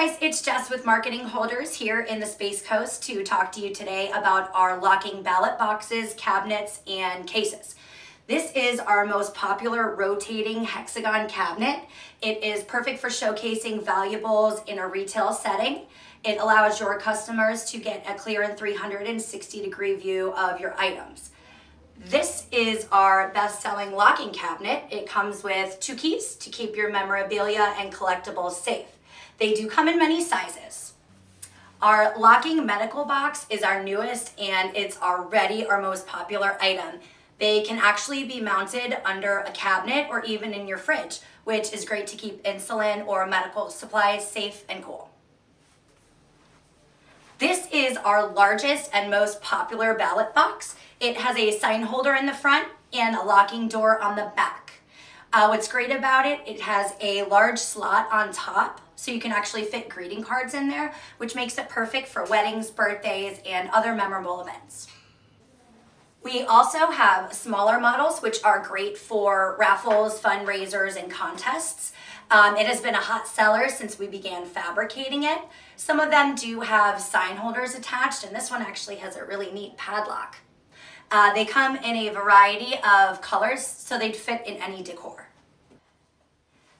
guys, it's Jess with Marketing Holders here in the Space Coast to talk to you today about our locking ballot boxes, cabinets, and cases. This is our most popular rotating hexagon cabinet. It is perfect for showcasing valuables in a retail setting. It allows your customers to get a clear and 360-degree view of your items. This is our best-selling locking cabinet. It comes with 2 keys to keep your memorabilia and collectibles safe. They do come in many sizes. Our locking medical box is our newest, and it's already our most popular item. They can actually be mounted under a cabinet or even in your fridge, which is great to keep insulin or medical supplies safe and cool. This is our largest and most popular ballot box. It has a sign holder in the front and a locking door on the back. What's great about it, it has a large slot on top, so you can actually fit greeting cards in there, which makes it perfect for weddings, birthdays, and other memorable events. We also have smaller models, which are great for raffles, fundraisers, and contests. It has been a hot seller since we began fabricating it. Some of them do have sign holders attached, and this one actually has a really neat padlock. They come in a variety of colors, so they'd fit in any decor.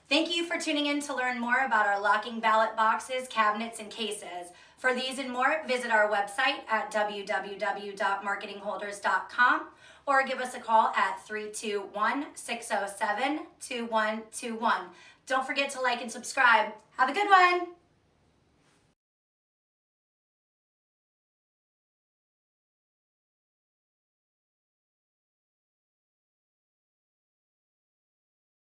Thank you for tuning in to learn more about our locking ballot boxes, cabinets, and cases. For these and more, visit our website at www.marketingholders.com or give us a call at 321-607-2121. Don't forget to like and subscribe. Have a good one.